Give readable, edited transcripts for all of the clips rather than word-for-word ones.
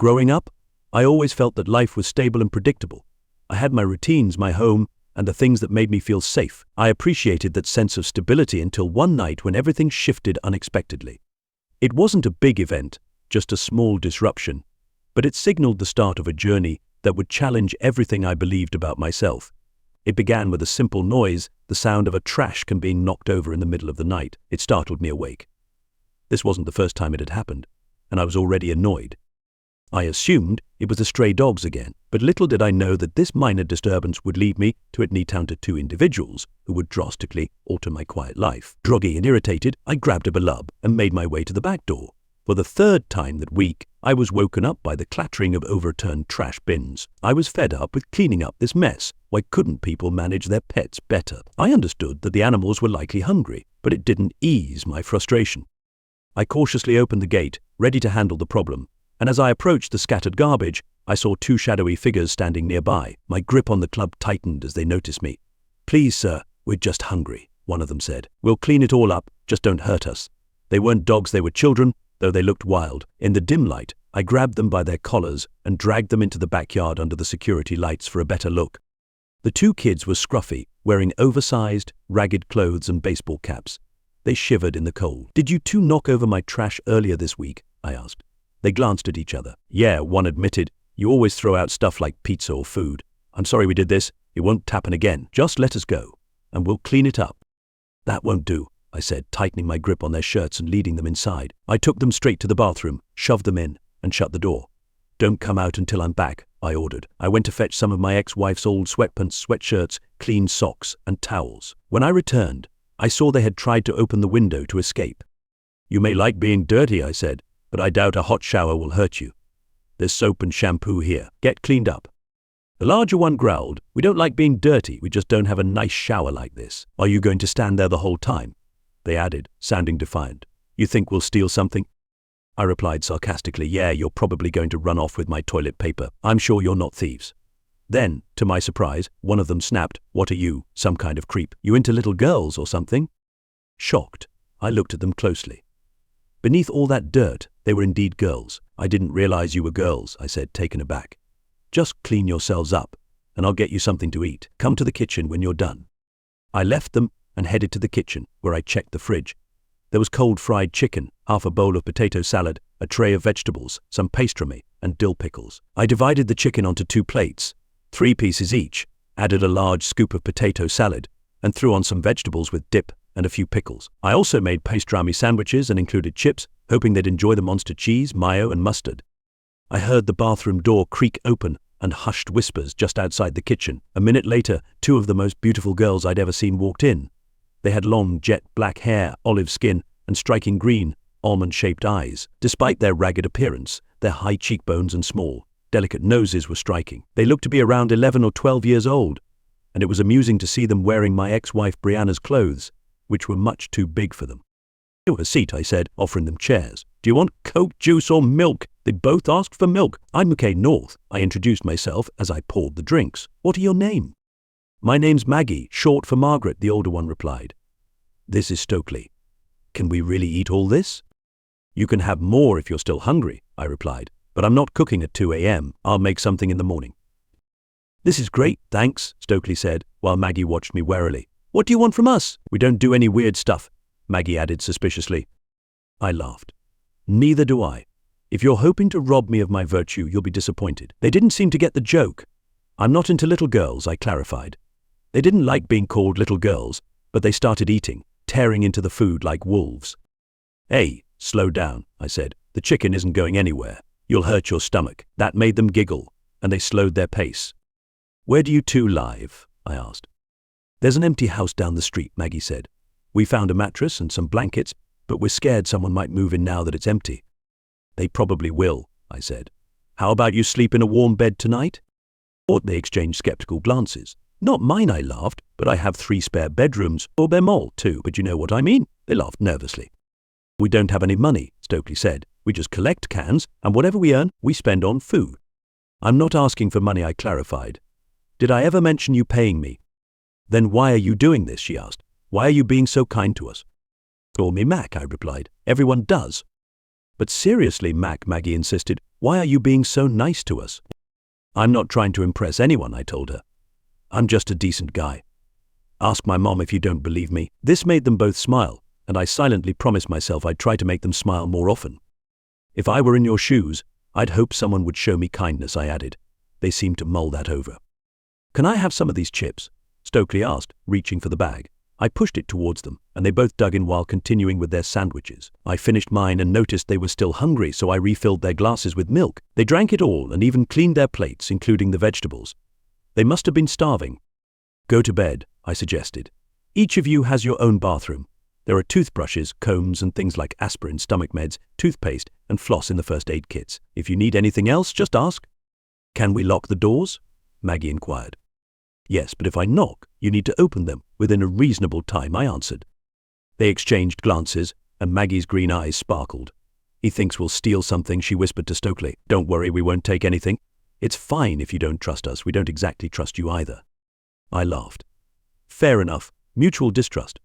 Growing up, I always felt that life was stable and predictable. I had my routines, my home, and the things that made me feel safe. I appreciated that sense of stability until one night when everything shifted unexpectedly. It wasn't a big event, just a small disruption, but it signaled the start of a journey that would challenge everything I believed about myself. It began with a simple noise, the sound of a trash can being knocked over in the middle of the night. It startled me awake. This wasn't the first time it had happened, and I was already annoyed. I assumed it was the stray dogs again, but little did I know that this minor disturbance would lead me to encounter two individuals who would drastically alter my quiet life. Groggy and irritated, I grabbed a belub and made my way to the back door. For the third time that week, I was woken up by the clattering of overturned trash bins. I was fed up with cleaning up this mess. Why couldn't people manage their pets better? I understood that the animals were likely hungry, but it didn't ease my frustration. I cautiously opened the gate, ready to handle the problem, and as I approached the scattered garbage, I saw two shadowy figures standing nearby. My grip on the club tightened as they noticed me. "Please, sir, we're just hungry," one of them said. "We'll clean it all up, just don't hurt us." They weren't dogs, they were children, though they looked wild. In the dim light, I grabbed them by their collars and dragged them into the backyard under the security lights for a better look. The two kids were scruffy, wearing oversized, ragged clothes and baseball caps. They shivered in the cold. "Did you two knock over my trash earlier this week?" I asked. They glanced at each other. "Yeah," one admitted. "You always throw out stuff like pizza or food. I'm sorry we did this. It won't happen again. Just let us go, and we'll clean it up." "That won't do," I said, tightening my grip on their shirts and leading them inside. I took them straight to the bathroom, shoved them in, and shut the door. "Don't come out until I'm back," I ordered. I went to fetch some of my ex-wife's old sweatpants, sweatshirts, clean socks, and towels. When I returned, I saw they had tried to open the window to escape. "You may like being dirty," I said, "but I doubt a hot shower will hurt you. There's soap and shampoo here. Get cleaned up." The larger one growled, "We don't like being dirty, we just don't have a nice shower like this." "Are you going to stand there the whole time?" they added, sounding defiant. "You think we'll steal something?" I replied sarcastically, "Yeah, you're probably going to run off with my toilet paper. I'm sure you're not thieves." Then, to my surprise, one of them snapped, "What are you, some kind of creep? You into little girls or something?" Shocked, I looked at them closely. Beneath all that dirt, they were indeed girls. "I didn't realize you were girls," I said, taken aback. "Just clean yourselves up, and I'll get you something to eat. Come to the kitchen when you're done." I left them and headed to the kitchen, where I checked the fridge. There was cold fried chicken, half a bowl of potato salad, a tray of vegetables, some pastrami, and dill pickles. I divided the chicken onto 2 plates, 3 pieces each, added a large scoop of potato salad, and threw on some vegetables with dip and a few pickles. I also made pastrami sandwiches and included chips, hoping they'd enjoy the monster cheese, mayo, and mustard. I heard the bathroom door creak open and hushed whispers just outside the kitchen. A minute later, 2 of the most beautiful girls I'd ever seen walked in. They had long, jet black hair, olive skin, and striking green, almond-shaped eyes. Despite their ragged appearance, their high cheekbones and small, delicate noses were striking. They looked to be around 11 or 12 years old, and it was amusing to see them wearing my ex-wife Brianna's clothes, which were much too big for them. "Have a seat," I said, offering them chairs. "Do you want Coke, juice, or milk?" They both asked for milk. "I'm McKay North," I introduced myself as I poured the drinks. "What are your name?" "My name's Maggie, short for Margaret," the older one replied. "This is Stokely. Can we really eat all this?" "You can have more if you're still hungry," I replied, "but I'm not cooking at 2 a.m. I'll make something in the morning." "This is great, thanks," Stokely said, while Maggie watched me warily. "What do you want from us?" "We don't do any weird stuff," Maggie added suspiciously. I laughed. "Neither do I. If you're hoping to rob me of my virtue, you'll be disappointed." They didn't seem to get the joke. "I'm not into little girls," I clarified. They didn't like being called little girls, but they started eating, tearing into the food like wolves. "Hey, slow down," I said. "The chicken isn't going anywhere. You'll hurt your stomach." That made them giggle, and they slowed their pace. "Where do you two live?" I asked. "There's an empty house down the street," Maggie said. "We found a mattress and some blankets, but we're scared someone might move in now that it's empty." "They probably will," I said. "How about you sleep in a warm bed tonight?" Or they exchanged skeptical glances. "Not mine," I laughed, "but I have 3 spare bedrooms, or Bemol too, but you know what I mean." They laughed nervously. "We don't have any money," Stokely said. "We just collect cans, and whatever we earn, we spend on food." "I'm not asking for money," I clarified. "Did I ever mention you paying me?" "Then why are you doing this?" she asked. "Why are you being so kind to us?" "Call me Mac," I replied. "Everyone does." But seriously, Maggie insisted, why are you being so nice to us? I'm not trying to impress anyone, I told her. I'm just a decent guy. Ask my mom if you don't believe me. This made them both smile, and I silently promised myself I'd try to make them smile more often. If I were in your shoes, I'd hope someone would show me kindness, I added. They seemed to mull that over. Can I have some of these chips? Stokely asked, reaching for the bag. I pushed it towards them, and they both dug in while continuing with their sandwiches. I finished mine and noticed they were still hungry, so I refilled their glasses with milk. They drank it all and even cleaned their plates, including the vegetables. They must have been starving. Go to bed, I suggested. Each of you has your own bathroom. There are toothbrushes, combs, and things like aspirin, stomach meds, toothpaste, and floss in the first aid kits. If you need anything else, just ask. Can we lock the doors? Maggie inquired. Yes, but if I knock, you need to open them within a reasonable time, I answered. They exchanged glances, and Maggie's green eyes sparkled. He thinks we'll steal something, she whispered to Stokely. Don't worry, we won't take anything. It's fine if you don't trust us. We don't exactly trust you either. I laughed. Fair enough, mutual distrust.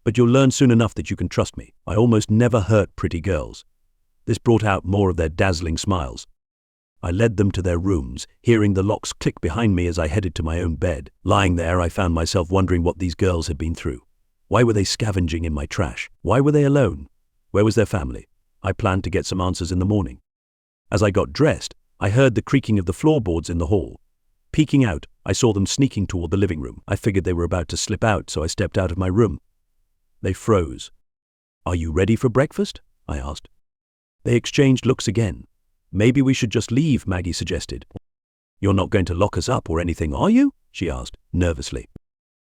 But you'll learn soon enough that you can trust me. I almost never hurt pretty girls. This brought out more of their dazzling smiles. I led them to their rooms, hearing the locks click behind me as I headed to my own bed. Lying there, I found myself wondering what these girls had been through. Why were they scavenging in my trash? Why were they alone? Where was their family? I planned to get some answers in the morning. As I got dressed, I heard the creaking of the floorboards in the hall. Peeking out, I saw them sneaking toward the living room. I figured they were about to slip out, so I stepped out of my room. They froze. Are you ready for breakfast? I asked. They exchanged looks again. Maybe we should just leave, Maggie suggested. You're not going to lock us up or anything, are you? She asked, nervously.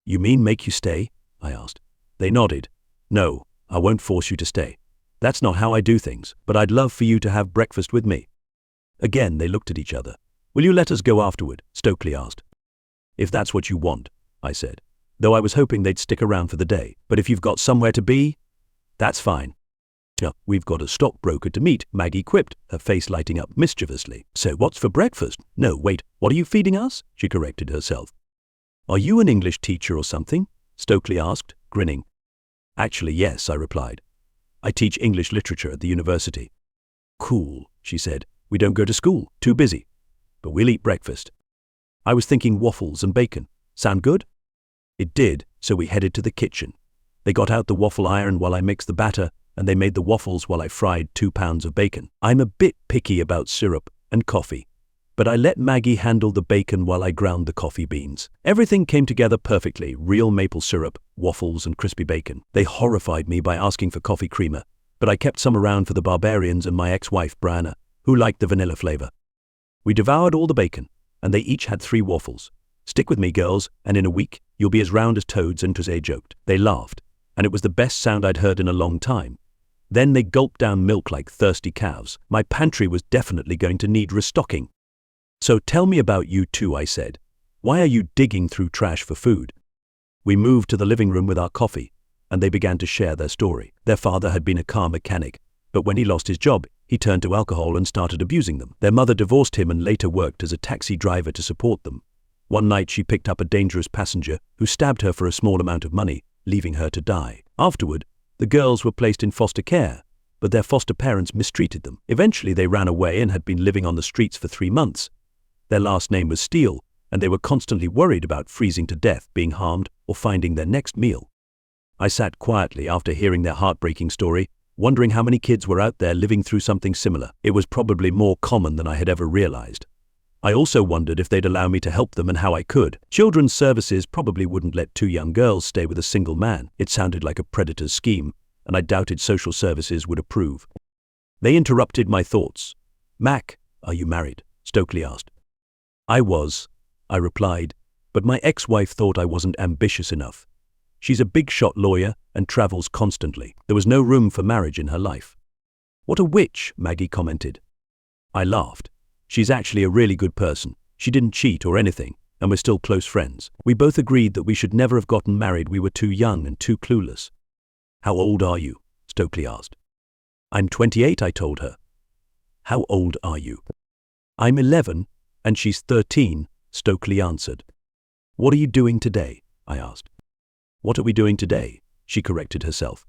You mean make you stay? I asked. They nodded. No, I won't force you to stay. That's not how I do things, but I'd love for you to have breakfast with me. Again, they looked at each other. Will you let us go afterward? Stokely asked. If that's what you want, I said, though I was hoping they'd stick around for the day. But if you've got somewhere to be, that's fine. We've got a stockbroker to meet, Maggie quipped, her face lighting up mischievously. So what's for breakfast? No, wait, what are you feeding us? She corrected herself. Are you an English teacher or something? Stokely asked, grinning. Actually, yes, I replied. I teach English literature at the university. Cool, she said. We don't go to school, too busy. But we'll eat breakfast. I was thinking waffles and bacon. Sound good? It did, so we headed to the kitchen. They got out the waffle iron while I mixed the batter, and they made the waffles while I fried 2 pounds of bacon. I'm a bit picky about syrup and coffee, but I let Maggie handle the bacon while I ground the coffee beans. Everything came together perfectly, real maple syrup, waffles, and crispy bacon. They horrified me by asking for coffee creamer, but I kept some around for the barbarians and my ex-wife Brianna, who liked the vanilla flavor. We devoured all the bacon, and they each had 3 waffles. Stick with me, girls, and in a week, you'll be as round as toads, and Jose joked. They laughed, and it was the best sound I'd heard in a long time. Then they gulped down milk like thirsty calves. My pantry was definitely going to need restocking. So tell me about you two, I said. Why are you digging through trash for food? We moved to the living room with our coffee, and they began to share their story. Their father had been a car mechanic, but when he lost his job, he turned to alcohol and started abusing them. Their mother divorced him and later worked as a taxi driver to support them. One night she picked up a dangerous passenger who stabbed her for a small amount of money, leaving her to die. Afterward, the girls were placed in foster care, but their foster parents mistreated them. Eventually they ran away and had been living on the streets for 3 months. Their last name was Steele, and they were constantly worried about freezing to death, being harmed, or finding their next meal. I sat quietly after hearing their heartbreaking story, wondering how many kids were out there living through something similar. It was probably more common than I had ever realized. I also wondered if they'd allow me to help them and how I could. Children's services probably wouldn't let 2 young girls stay with a single man. It sounded like a predator's scheme, and I doubted social services would approve. They interrupted my thoughts. Mac, are you married? Stokely asked. I was, I replied, but my ex-wife thought I wasn't ambitious enough. She's a big-shot lawyer and travels constantly. There was no room for marriage in her life. What a witch, Maggie commented. I laughed. She's actually a really good person. She didn't cheat or anything, and we're still close friends. We both agreed that we should never have gotten married. We were too young and too clueless. How old are you? Stokely asked. I'm 28, I told her. How old are you? I'm 11, and she's 13, Stokely answered. What are you doing today? I asked. What are we doing today? She corrected herself.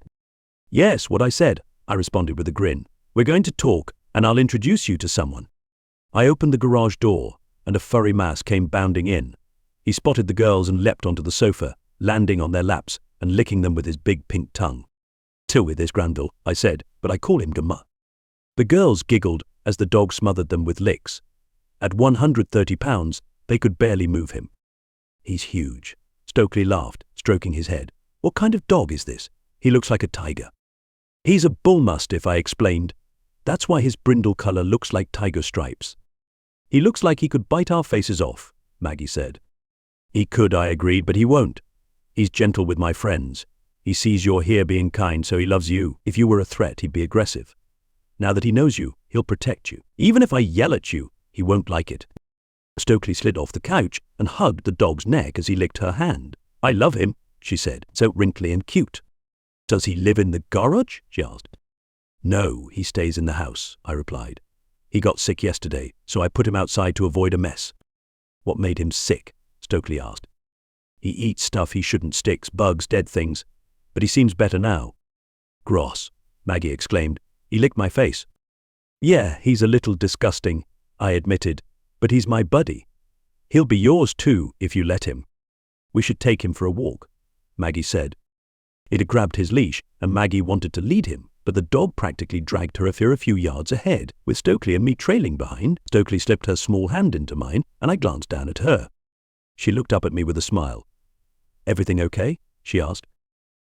Yes, what I said, I responded with a grin. We're going to talk, and I'll introduce you to someone. I opened the garage door, and a furry mass came bounding in. He spotted the girls and leapt onto the sofa, landing on their laps and licking them with his big pink tongue. "Till with this, Granville," I said, but I call him Gamma. The girls giggled as the dog smothered them with licks. At 130 pounds, they could barely move him. "He's huge," Stokely laughed, stroking his head. "What kind of dog is this? He looks like a tiger." "He's a bull mastiff," I explained. "That's why his brindle color looks like tiger stripes." "He looks like he could bite our faces off," Maggie said. "He could," I agreed, "but he won't. He's gentle with my friends. He sees you're here being kind, so he loves you. If you were a threat, he'd be aggressive. Now that he knows you, he'll protect you. Even if I yell at you, he won't like it." Stokely slid off the couch and hugged the dog's neck as he licked her hand. "I love him," she said, "so wrinkly and cute." "Does he live in the garage?" she asked. "No, he stays in the house," I replied. "He got sick yesterday, so I put him outside to avoid a mess." "What made him sick?" Stokely asked. "He eats stuff he shouldn't, sticks, bugs, dead things. But he seems better now." "Gross," Maggie exclaimed. "He licked my face." "Yeah, he's a little disgusting," I admitted, "but he's my buddy. He'll be yours too if you let him." "We should take him for a walk," Maggie said. It had grabbed his leash, and Maggie wanted to lead him, but the dog practically dragged her a few yards ahead, with Stokely and me trailing behind. Stokely slipped her small hand into mine, and I glanced down at her. She looked up at me with a smile. "Everything okay?" she asked.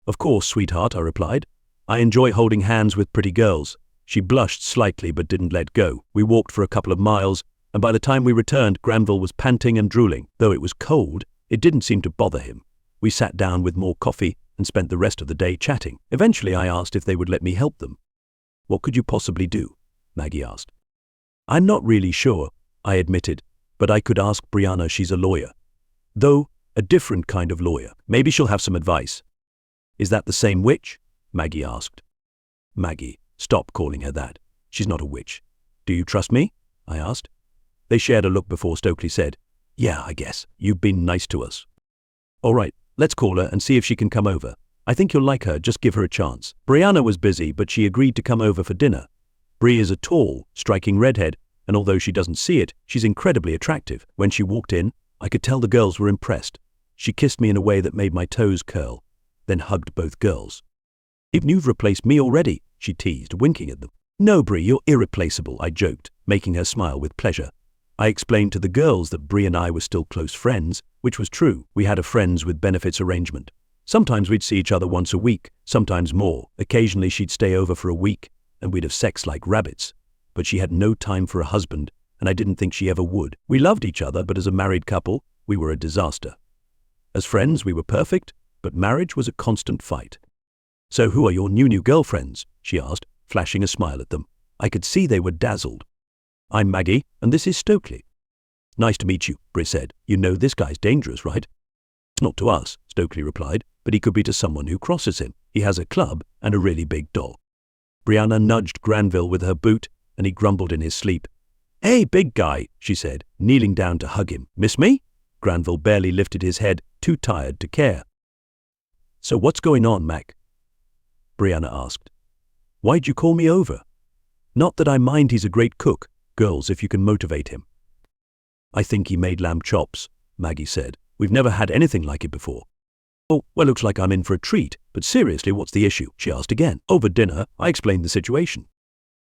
"Of course, sweetheart," I replied. "I enjoy holding hands with pretty girls." She blushed slightly but didn't let go. We walked for a couple of miles, and by the time we returned, Granville was panting and drooling. Though it was cold, it didn't seem to bother him. We sat down with more coffee and spent the rest of the day chatting. Eventually, I asked if they would let me help them. "What could you possibly do?" Maggie asked. "I'm not really sure," I admitted, "but I could ask Brianna. She's a lawyer. Though, a different kind of lawyer. Maybe she'll have some advice." "Is that the same witch?" Maggie asked. "Maggie, stop calling her that. She's not a witch. Do you trust me?" I asked. They shared a look before Stokely said, "Yeah, I guess. You've been nice to us." "All right, let's call her and see if she can come over. I think you'll like her, just give her a chance." Brianna was busy, but she agreed to come over for dinner. Bri is a tall, striking redhead, and although she doesn't see it, she's incredibly attractive. When she walked in, I could tell the girls were impressed. She kissed me in a way that made my toes curl, then hugged both girls. "Even you've replaced me already," she teased, winking at them. "No, Bri, you're irreplaceable," I joked, making her smile with pleasure. I explained to the girls that Bri and I were still close friends, which was true. We had a friends with benefits arrangement. Sometimes we'd see each other once a week, sometimes more. Occasionally she'd stay over for a week, and we'd have sex like rabbits. But she had no time for a husband, and I didn't think she ever would. We loved each other, but as a married couple, we were a disaster. As friends, we were perfect, but marriage was a constant fight. "So who are your new girlfriends?" she asked, flashing a smile at them. I could see they were dazzled. "I'm Maggie, and this is Stokely." "Nice to meet you," Bri said. "You know this guy's dangerous, right?" "Not to us," Stokely replied, "but he could be to someone who crosses him. He has a club and a really big dog." Brianna nudged Granville with her boot, and he grumbled in his sleep. "Hey, big guy," she said, kneeling down to hug him. "Miss me?" Granville barely lifted his head, too tired to care. "So what's going on, Mac?" Brianna asked. "Why'd you call me over?" "Not that I mind, he's a great cook. Girls, if you can motivate him." "I think he made lamb chops," Maggie said. "We've never had anything like it before." "Oh, well, looks like I'm in for a treat. But seriously, what's the issue?" she asked again. Over dinner, I explained the situation.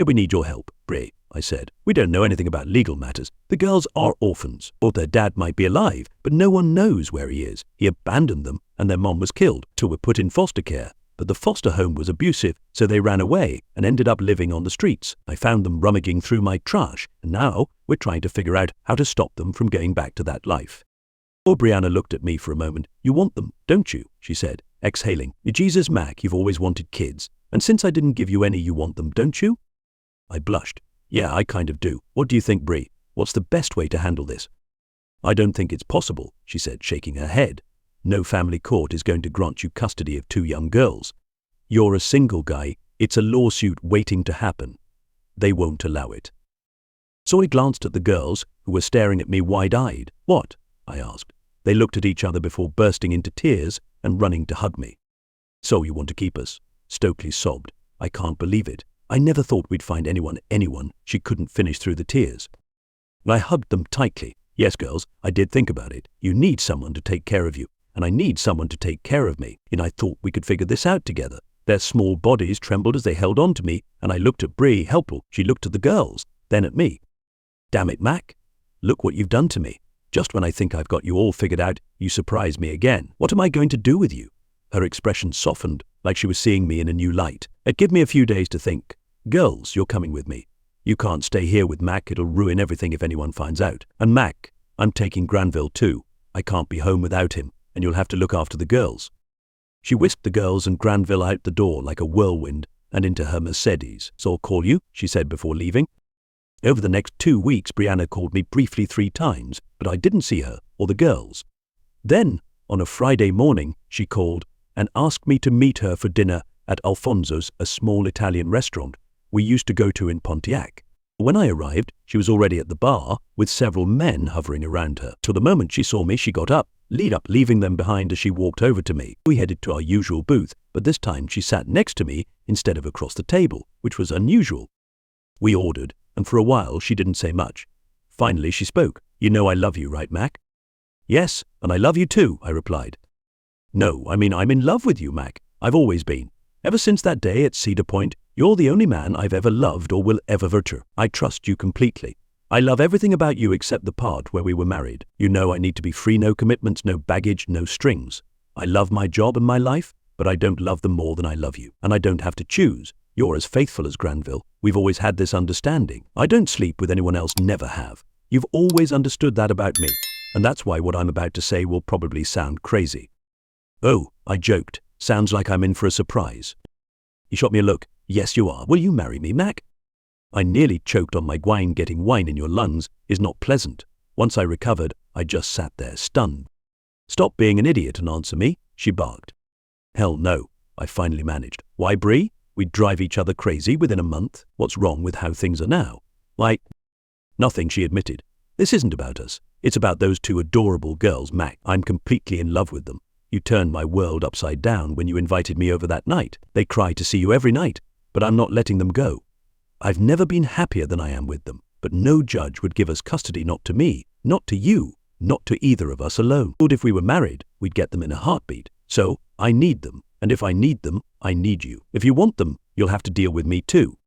"We need your help, Bri," I said. "We don't know anything about legal matters. The girls are orphans, or their dad might be alive, but no one knows where he is. He abandoned them, and their mom was killed, till were put in foster care. But the foster home was abusive, so they ran away and ended up living on the streets. I found them rummaging through my trash, and now we're trying to figure out how to stop them from going back to that life." Oh, Brianna looked at me for a moment. "You want them, don't you?" she said, exhaling. "Jesus, Mac, you've always wanted kids. And since I didn't give you any, you want them, don't you?" I blushed. "Yeah, I kind of do. What do you think, Bri? What's the best way to handle this?" "I don't think it's possible," she said, shaking her head. "No family court is going to grant you custody of 2 young girls. You're a single guy. It's a lawsuit waiting to happen. They won't allow it." So I glanced at the girls, who were staring at me wide-eyed. "What?" I asked. They looked at each other before bursting into tears and running to hug me. "So you want to keep us?" Stokely sobbed. "I can't believe it. I never thought we'd find anyone. She couldn't finish through the tears. I hugged them tightly. Yes, girls, I did think about it. You need someone to take care of you, and I need someone to take care of me, and I thought we could figure this out together. Their small bodies trembled as they held on to me, and I looked at Bree, helpful. She looked at the girls, then at me. Damn it, Mac. Look what you've done to me. Just when I think I've got you all figured out, you surprise me again. What am I going to do with you? Her expression softened, like she was seeing me in a new light. Give me a few days to think. Girls, you're coming with me. You can't stay here with Mac. It'll ruin everything if anyone finds out. And Mac, I'm taking Granville too. I can't be home without him, and you'll have to look after the girls. She whisked the girls and Granville out the door like a whirlwind and into her Mercedes. So I'll call you, she said before leaving. Over the next 2 weeks, Brianna called me briefly 3 times, but I didn't see her or the girls. Then, on a Friday morning, she called and asked me to meet her for dinner at Alfonso's, a small Italian restaurant we used to go to in Pontiac. When I arrived, she was already at the bar with several men hovering around her. So the moment she saw me, she got up, leaving them behind as she walked over to me. We headed to our usual booth, but this time she sat next to me instead of across the table, which was unusual. We ordered, and for a while she didn't say much. Finally she spoke. You know I love you, right, Mac? Yes, and I love you too, I replied. No, I mean I'm in love with you, Mac. I've always been. Ever since that day at Cedar Point, you're the only man I've ever loved or will ever virtue. I trust you completely. I love everything about you except the part where we were married. You know I need to be free, no commitments, no baggage, no strings. I love my job and my life, but I don't love them more than I love you. And I don't have to choose. You're as faithful as Granville. We've always had this understanding. I don't sleep with anyone else, never have. You've always understood that about me. And that's why what I'm about to say will probably sound crazy. Oh, I joked. Sounds like I'm in for a surprise. He shot me a look. Yes, you are. Will you marry me, Mac? I nearly choked on my wine. Getting wine in your lungs is not pleasant. Once I recovered, I just sat there, stunned. Stop being an idiot and answer me, she barked. Hell no, I finally managed. Why, Bree? We'd drive each other crazy within a month. What's wrong with how things are now? Nothing, she admitted. This isn't about us. It's about those 2 adorable girls, Mac. I'm completely in love with them. You turned my world upside down when you invited me over that night. They cry to see you every night, but I'm not letting them go. I've never been happier than I am with them, but no judge would give us custody, not to me, not to you, not to either of us alone. But if we were married, we'd get them in a heartbeat. So, I need them, and if I need them, I need you. If you want them, you'll have to deal with me too.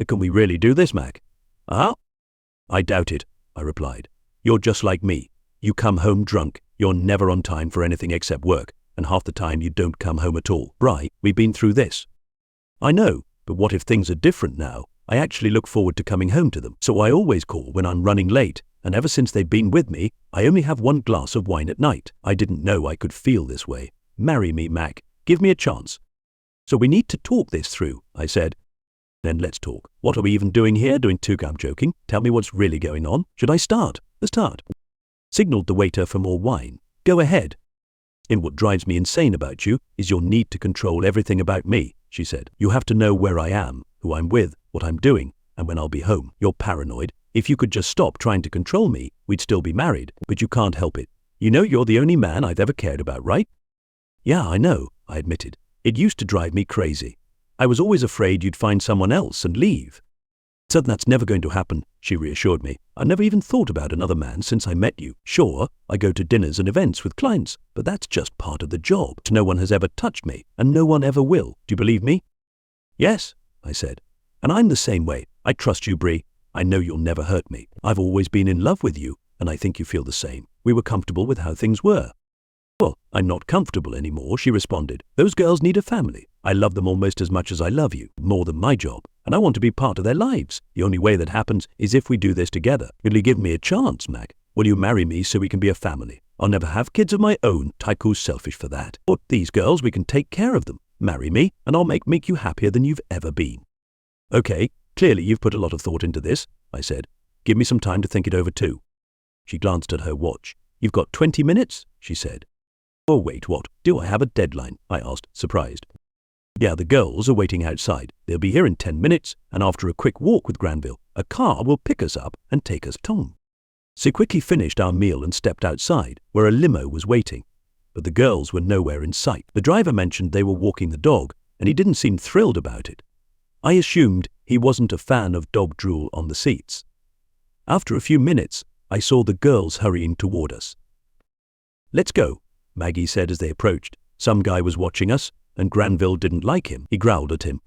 Can we really do this, Mac? Uh-huh. I doubt it, I replied. You're just like me. You come home drunk, you're never on time for anything except work, and half the time you don't come home at all. Right, we've been through this. I know, but what if things are different now? I actually look forward to coming home to them, so I always call when I'm running late, and ever since they've been with me, I only have 1 glass of wine at night. I didn't know I could feel this way. Marry me, Mac. Give me a chance. So we need to talk this through, I said. Then let's talk. What are we even doing here? Doing 2? I'm joking. Tell me what's really going on. Should I start? Let's start. Signaled the waiter for more wine. Go ahead. In what drives me insane about you is your need to control everything about me, she said. You have to know where I am, who I'm with, what I'm doing, and when I'll be home. You're paranoid. If you could just stop trying to control me, we'd still be married, but you can't help it. You know you're the only man I've ever cared about, right? Yeah, I know, I admitted. It used to drive me crazy. I was always afraid you'd find someone else and leave. So that's never going to happen, she reassured me. I never even thought about another man since I met you. Sure, I go to dinners and events with clients, but that's just part of the job. No one has ever touched me, and no one ever will. Do you believe me? Yes, I said. And I'm the same way. I trust you, Bree. I know you'll never hurt me. I've always been in love with you, and I think you feel the same. We were comfortable with how things were. Well, I'm not comfortable anymore, she responded. Those girls need a family. I love them almost as much as I love you, more than my job, and I want to be part of their lives. The only way that happens is if we do this together. Will you give me a chance, Mac? Will you marry me so we can be a family? I'll never have kids of my own. Taiku's selfish for that. But these girls, we can take care of them. Marry me, and I'll make you happier than you've ever been. Okay, clearly you've put a lot of thought into this, I said. Give me some time to think it over too. She glanced at her watch. You've got 20 minutes, she said. Oh wait, what? Do I have a deadline? I asked, surprised. Yeah, the girls are waiting outside. They'll be here in 10 minutes, and after a quick walk with Granville, a car will pick us up and take us home. So quickly finished our meal and stepped outside, where a limo was waiting. But the girls were nowhere in sight. The driver mentioned they were walking the dog, and he didn't seem thrilled about it. I assumed he wasn't a fan of dog drool on the seats. After a few minutes, I saw the girls hurrying toward us. "Let's go," Maggie said as they approached. Some guy was watching us, and Granville didn't like him. He growled at him.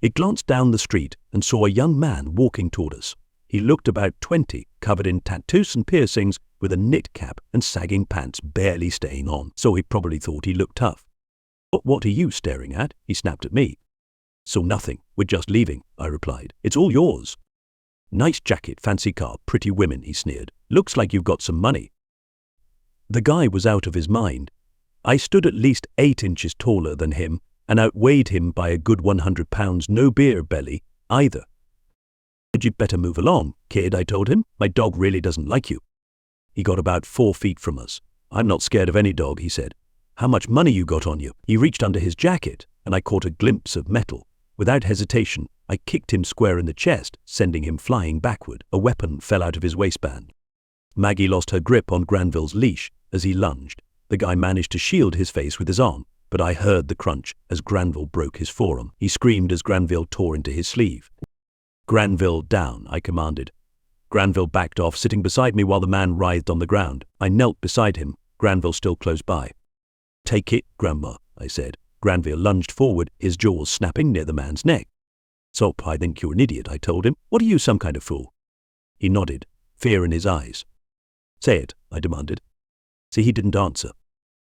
He glanced down the street and saw a young man walking toward us. He looked about 20, covered in tattoos and piercings, with a knit cap and sagging pants barely staying on, so he probably thought he looked tough. What are you staring at?" he snapped at me. "So nothing. We're just leaving," I replied. "It's all yours." "Nice jacket, fancy car, pretty women," he sneered. "Looks like you've got some money." The guy was out of his mind. I stood at least 8 inches taller than him and outweighed him by a good 100 pounds, no beer belly either. "You'd better move along, kid," I told him. "My dog really doesn't like you." He got about 4 feet from us. "I'm not scared of any dog," he said. "How much money you got on you?" He reached under his jacket, and I caught a glimpse of metal. Without hesitation, I kicked him square in the chest, sending him flying backward. A weapon fell out of his waistband. Maggie lost her grip on Granville's leash as he lunged. The guy managed to shield his face with his arm, but I heard the crunch as Granville broke his forearm. He screamed as Granville tore into his sleeve. "Granville, down," I commanded. Granville backed off, sitting beside me while the man writhed on the ground. I knelt beside him, Granville still close by. "Take it, Grandma," I said. Granville lunged forward, his jaws snapping near the man's neck. "So I think you're an idiot," I told him. "What are you, some kind of fool?" He nodded, fear in his eyes. "Say it," I demanded. See, he didn't answer.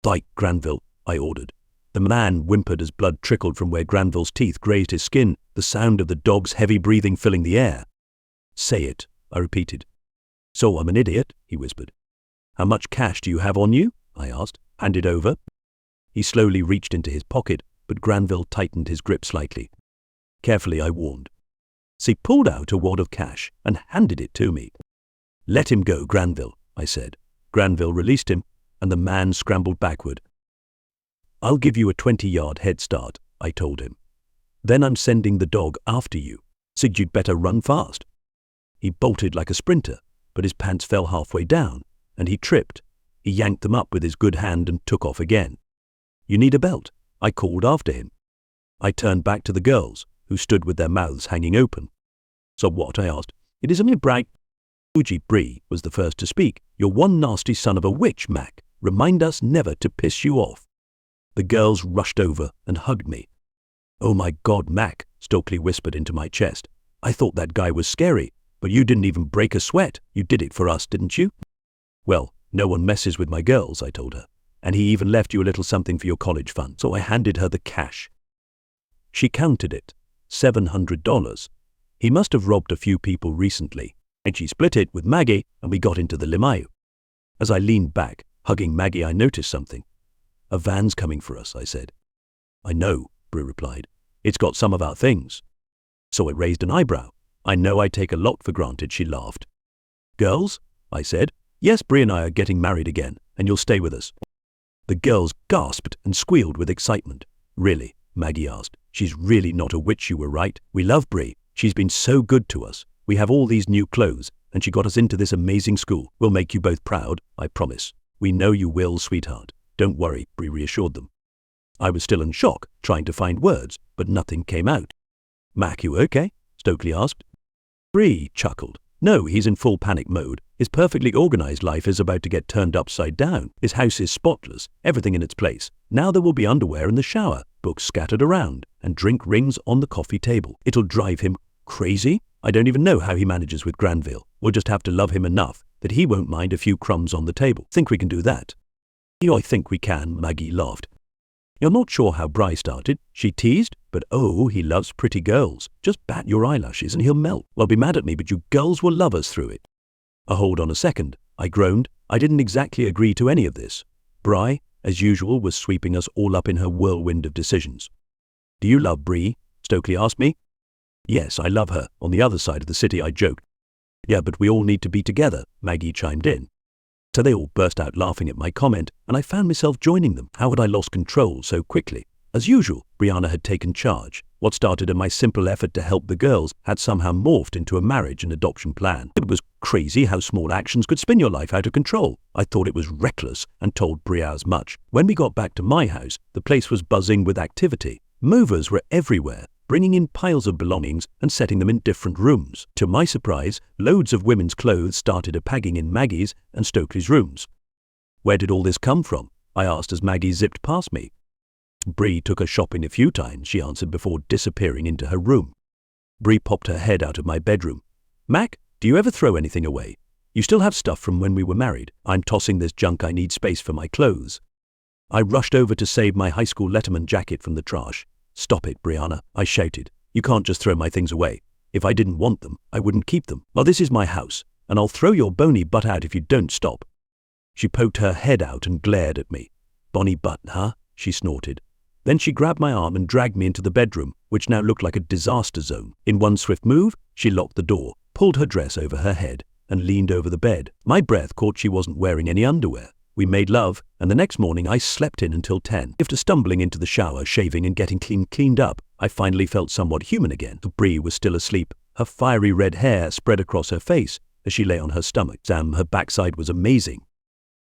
"Fight, Granville," I ordered. The man whimpered as blood trickled from where Granville's teeth grazed his skin, the sound of the dog's heavy breathing filling the air. "Say it," I repeated. "So I'm an idiot," he whispered. "How much cash do you have on you?" I asked. "Hand it over." He slowly reached into his pocket, but Granville tightened his grip slightly. Carefully, I warned. So he pulled out a wad of cash and handed it to me. "Let him go, Granville," I said. Granville released him, and the man scrambled backward. "I'll give you a 20-yard head start," I told him. "Then I'm sending the dog after you, so you'd better run fast." He bolted like a sprinter, but his pants fell halfway down, and he tripped. He yanked them up with his good hand and took off again. "You need a belt," I called after him. I turned back to the girls, who stood with their mouths hanging open. "So what?" I asked. "It isn't a bright..." Fuji Bree was the first to speak. "You're one nasty son of a witch, Mac. Remind us never to piss you off." The girls rushed over and hugged me. "Oh my God, Mac," Stokely whispered into my chest. "I thought that guy was scary, but you didn't even break a sweat. You did it for us, didn't you?" "Well, no one messes with my girls," I told her. "And he even left you a little something for your college fund." So I handed her the cash. She counted it. $700. He must have robbed a few people recently. And she split it with Maggie, and we got into the limo. As I leaned back, hugging Maggie, I noticed something. "A van's coming for us," I said. "I know," Bree replied. "It's got some of our things." So I raised an eyebrow. "I know I take a lot for granted," she laughed. "Girls," I said. "Yes, Bree and I are getting married again, and you'll stay with us." The girls gasped and squealed with excitement. "Really?" Maggie asked. "She's really not a witch, you were right. We love Bree. She's been so good to us. We have all these new clothes, and she got us into this amazing school. We'll make you both proud, I promise." "We know you will, sweetheart. Don't worry," Bree reassured them. I was still in shock, trying to find words, but nothing came out. "Mac, you okay?" Stokely asked. Bree chuckled. "No, he's in full panic mode. His perfectly organized life is about to get turned upside down. His house is spotless, everything in its place. Now there will be underwear in the shower, books scattered around, and drink rings on the coffee table. It'll drive him crazy. I don't even know how he manages with Granville. We'll just have to love him enough that he won't mind a few crumbs on the table. Think we can do that?" "I think we can," Maggie laughed. "You're not sure how Bri started," she teased, "but oh, he loves pretty girls. Just bat your eyelashes and he'll melt. Well, be mad at me, but you girls will love us through it." Hold on a second," I groaned. I didn't exactly agree to any of this. Bri, as usual, was sweeping us all up in her whirlwind of decisions. "Do you love Bree?" Stokely asked me. "Yes, I love her. On the other side of the city," I joked. "Yeah, but we all need to be together," Maggie chimed in. So they all burst out laughing at my comment, and I found myself joining them. How had I lost control so quickly? As usual, Brianna had taken charge. What started as my simple effort to help the girls had somehow morphed into a marriage and adoption plan. It was crazy how small actions could spin your life out of control. I thought it was reckless and told Bria as much. When we got back to my house, the place was buzzing with activity. Movers were everywhere. bringing in piles of belongings and setting them in different rooms. To my surprise, loads of women's clothes started appearing in Maggie's and Stokely's rooms. "Where did all this come from?" I asked as Maggie zipped past me. "Bree took her shopping a few times," she answered before disappearing into her room. Bree popped her head out of my bedroom. "Mac, do you ever throw anything away? You still have stuff from when we were married. I'm tossing this junk. I need space for my clothes." I rushed over to save my high school Letterman jacket from the trash. "Stop it, Brianna," I shouted. "You can't just throw my things away. If I didn't want them, I wouldn't keep them. Well, this is my house, and I'll throw your bony butt out if you don't stop." She poked her head out and glared at me. "Bonny butt, huh?" she snorted. Then she grabbed my arm and dragged me into the bedroom, which now looked like a disaster zone. In one swift move, she locked the door, pulled her dress over her head, and leaned over the bed. My breath caught she wasn't wearing any underwear. We made love, and the next morning I slept in until 10. After stumbling into the shower, shaving and getting cleaned up, I finally felt somewhat human again. Bree was still asleep. Her fiery red hair spread across her face as she lay on her stomach. Damn, her backside was amazing.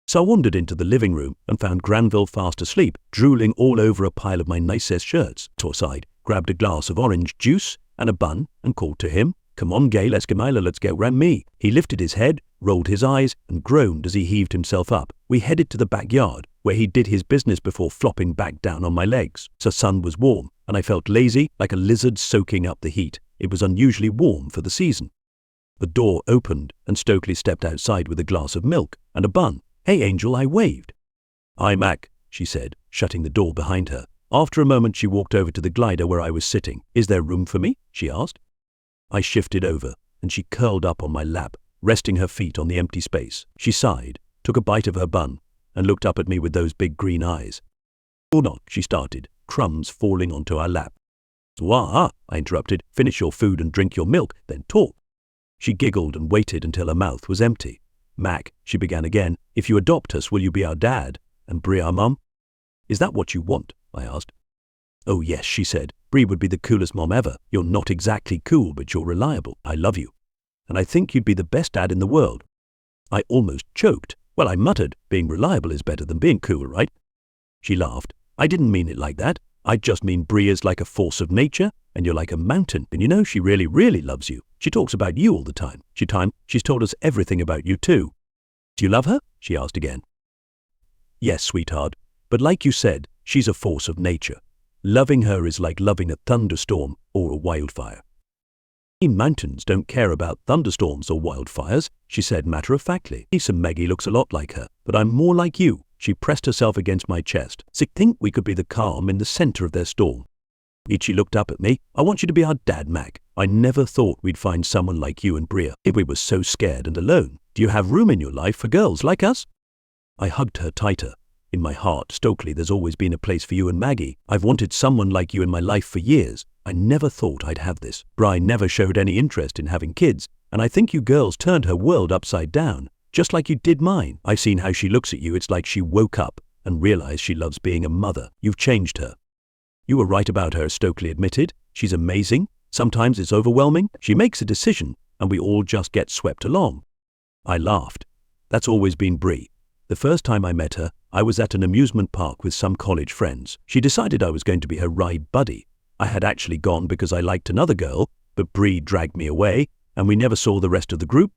So I wandered into the living room and found Granville fast asleep, drooling all over a pile of my nicest shirts. So aside, grabbed a glass of orange juice and a bun and called to him. "Come on, Gay, let's get round me." He lifted his head, rolled his eyes, and groaned as he heaved himself up. We headed to the backyard, where he did his business before flopping back down on my legs. The sun was warm, and I felt lazy, like a lizard soaking up the heat. It was unusually warm for the season. The door opened, and Stokely stepped outside with a glass of milk and a bun. "Hey, Angel," I waved. "Hi, Mac," she said, shutting the door behind her. After a moment, she walked over to the glider where I was sitting. "Is there room for me?" she asked. I shifted over, and she curled up on my lap, resting her feet on the empty space. She sighed, took a bite of her bun, and looked up at me with those big green eyes. "Or not," she started, crumbs falling onto our lap. "Wah," I interrupted. "Finish your food and drink your milk, then talk." She giggled and waited until her mouth was empty. "Mac," she began again, "if you adopt us, will you be our dad and Bree our mum?" "Is that what you want?" I asked. "Oh yes," she said. "Bree would be the coolest mom ever. You're not exactly cool, but you're reliable. I love you. And I think you'd be the best dad in the world." I almost choked. Well, I muttered, "Being reliable is better than being cool, right?" She laughed. "I didn't mean it like that. I just mean Bree is like a force of nature, and you're like a mountain. And you know, she really, really loves you. She talks about you all the time. She's told us everything about you too." "Do you love her?" she asked again. "Yes, sweetheart. But like you said, she's a force of nature. Loving her is like loving a thunderstorm or a wildfire." "Mountains don't care about thunderstorms or wildfires," she said matter-of-factly. "Maggie looks a lot like her, but I'm more like you." She pressed herself against my chest. "So think we could be the calm in the center of their storm." She looked up at me. "I want you to be our dad, Mac. I never thought we'd find someone like you and Bria. We were so scared and alone. Do you have room in your life for girls like us?" I hugged her tighter. "In my heart, Stokely, there's always been a place for you and Maggie. I've wanted someone like you in my life for years. I never thought I'd have this. Bri never showed any interest in having kids, and I think you girls turned her world upside down, just like you did mine. I've seen how she looks at you. It's like she woke up and realized she loves being a mother. You've changed her." "You were right about her," Stokely admitted. "She's amazing. Sometimes it's overwhelming. She makes a decision, and we all just get swept along." I laughed. "That's always been Bree. The first time I met her, I was at an amusement park with some college friends. She decided I was going to be her ride buddy. I had actually gone because I liked another girl, but Bree dragged me away, and we never saw the rest of the group.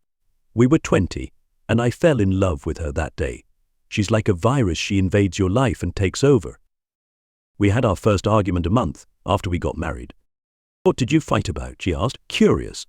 We were 20, and I fell in love with her that day. She's like a virus. She invades your life and takes over. We had our first argument a month after we got married." "What did you fight about?" she asked, curious.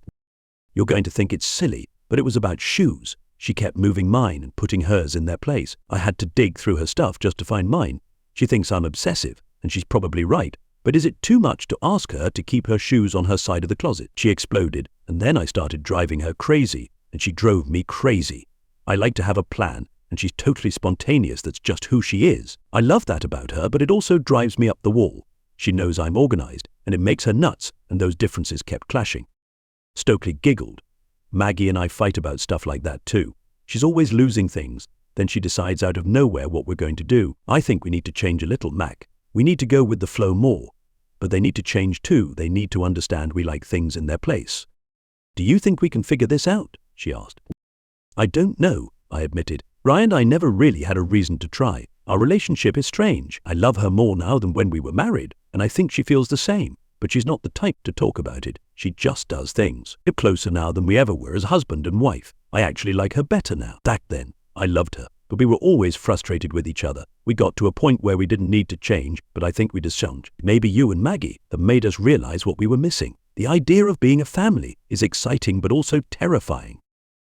"You're going to think it's silly, but it was about shoes. She kept moving mine and putting hers in their place. I had to dig through her stuff just to find mine. She thinks I'm obsessive, and she's probably right. But is it too much to ask her to keep her shoes on her side of the closet?" She exploded, and then I started driving her crazy, and she drove me crazy. I like to have a plan, and she's totally spontaneous. That's just who she is. I love that about her, but it also drives me up the wall. She knows I'm organized, and it makes her nuts, and those differences kept clashing. Stokely giggled. "Maggie and I fight about stuff like that too. She's always losing things. Then she decides out of nowhere what we're going to do. I think we need to change a little, Mac. We need to go with the flow more. But they need to change too. They need to understand we like things in their place." "Do you think we can figure this out?" she asked. "I don't know," I admitted. "Ryan and I never really had a reason to try. Our relationship is strange. I love her more now than when we were married, and I think she feels the same. but she's not the type to talk about it. She just does things. We're closer now than we ever were as husband and wife. I actually like her better now. Back then, I loved her, but we were always frustrated with each other. We got to a point where we didn't need to change, but I think we just changed. Maybe you and Maggie have made us realize what we were missing. The idea of being a family is exciting but also terrifying.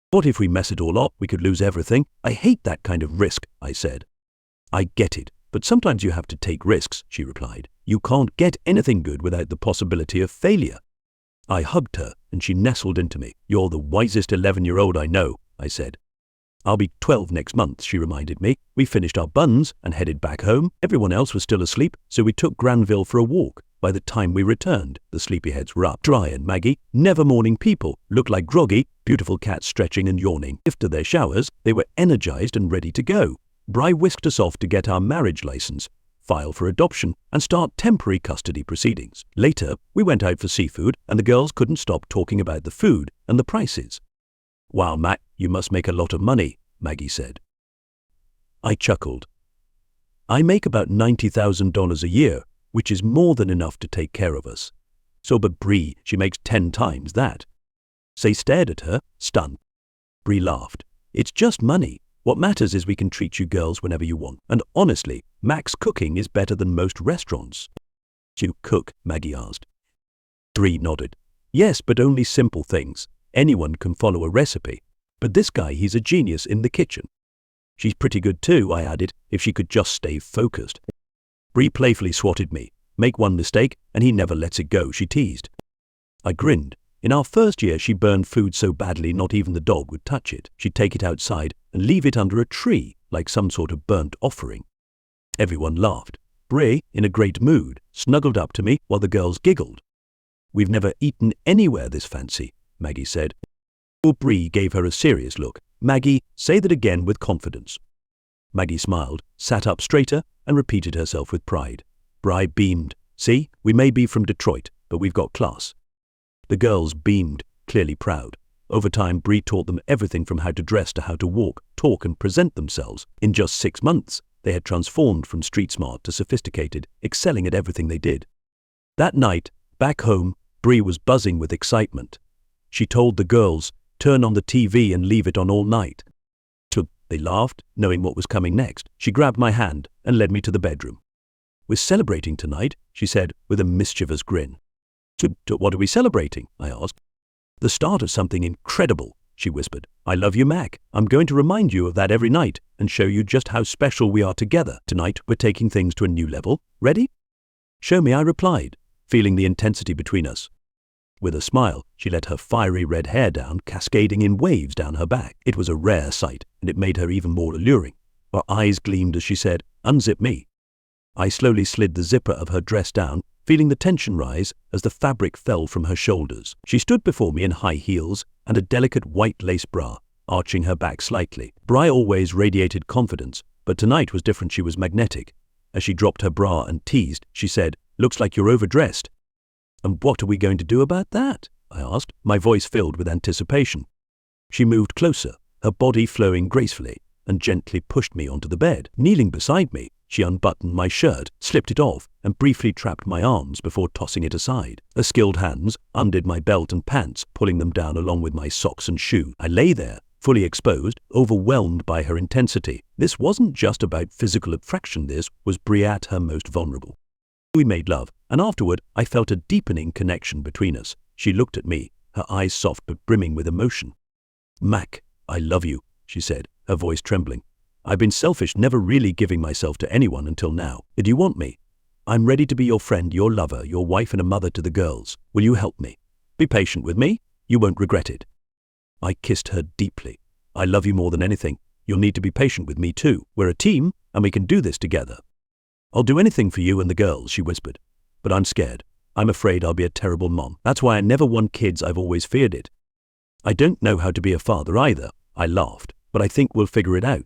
What if we mess it all up? We could lose everything. I hate that kind of risk, I said. I get it, but sometimes you have to take risks, she replied. You can't get anything good without the possibility of failure. I hugged her and she nestled into me. You're the wisest 11-year-old I know, I said. I'll be 12 next month, she reminded me. We finished our buns and headed back home. Everyone else was still asleep, so we took Granville for a walk. By the time we returned, the sleepyheads were up. Dry and Maggie, never morning people, looked like groggy, beautiful cats stretching and yawning. After their showers, they were energized and ready to go. Bri whisked us off to get our marriage license, file for adoption, and start temporary custody proceedings. Later, we went out for seafood, and the girls couldn't stop talking about the food and the prices. Wow, Mac, you must make a lot of money, Maggie said. I chuckled. I make about $90,000 a year, which is more than enough to take care of us. So but Bree, she makes 10 times that. Say stared at her, stunned. Bree laughed. It's just money. What matters is we can treat you girls whenever you want. And honestly, Mac's cooking is better than most restaurants. Do you cook? Maggie asked. Bree nodded. Yes, but only simple things. Anyone can follow a recipe. But this guy, he's a genius in the kitchen. She's pretty good too, I added, if she could just stay focused. Bree playfully swatted me. Make one mistake, and he never lets it go, she teased. I grinned. In our first year, she burned food so badly not even the dog would touch it. She'd take it outside and leave it under a tree, like some sort of burnt offering. Everyone laughed. Bree, in a great mood, snuggled up to me while the girls giggled. We've never eaten anywhere this fancy, Maggie said. Bree gave her a serious look. Maggie, say that again with confidence. Maggie smiled, sat up straighter, and repeated herself with pride. Bree beamed. See, we may be from Detroit, but we've got class. The girls beamed, clearly proud. Over time, Bree taught them everything from how to dress to how to walk, talk, and present themselves. In just 6 months, they had transformed from street smart to sophisticated, excelling at everything they did. That night, back home, Bree was buzzing with excitement. She told the girls, turn on the TV and leave it on all night. So they laughed, knowing what was coming next. She grabbed my hand and led me to the bedroom. We're celebrating tonight, she said with a mischievous grin. So what are we celebrating? I asked. The start of something incredible, she whispered. I love you, Mac. I'm going to remind you of that every night and show you just how special we are together. Tonight, we're taking things to a new level. Ready? Show me, I replied, feeling the intensity between us. With a smile, she let her fiery red hair down, cascading in waves down her back. It was a rare sight, and it made her even more alluring. Her eyes gleamed as she said, unzip me. I slowly slid the zipper of her dress down, feeling the tension rise as the fabric fell from her shoulders. She stood before me in high heels and a delicate white lace bra, arching her back slightly. Bree always radiated confidence, but tonight was different. She was magnetic. As she dropped her bra and teased, she said, looks like you're overdressed. And what are we going to do about that? I asked, my voice filled with anticipation. She moved closer, her body flowing gracefully, and gently pushed me onto the bed. Kneeling beside me, she unbuttoned my shirt, slipped it off, and briefly trapped my arms before tossing it aside. Her skilled hands undid my belt and pants, pulling them down along with my socks and shoe. I lay there, fully exposed, overwhelmed by her intensity. This wasn't just about physical attraction, this was Bree at her most vulnerable. We made love, and afterward I felt a deepening connection between us. She looked at me, her eyes soft but brimming with emotion. Mac, I love you, she said, her voice trembling. I've been selfish, never really giving myself to anyone until now. Did you want me? I'm ready to be your friend, your lover, your wife and a mother to the girls. Will you help me? Be patient with me. You won't regret it. I kissed her deeply. I love you more than anything. You'll need to be patient with me too. We're a team, and we can do this together. I'll do anything for you and the girls, she whispered. But I'm scared. I'm afraid I'll be a terrible mom. That's why I never want kids. I've always feared it. I don't know how to be a father either. I laughed. But I think we'll figure it out.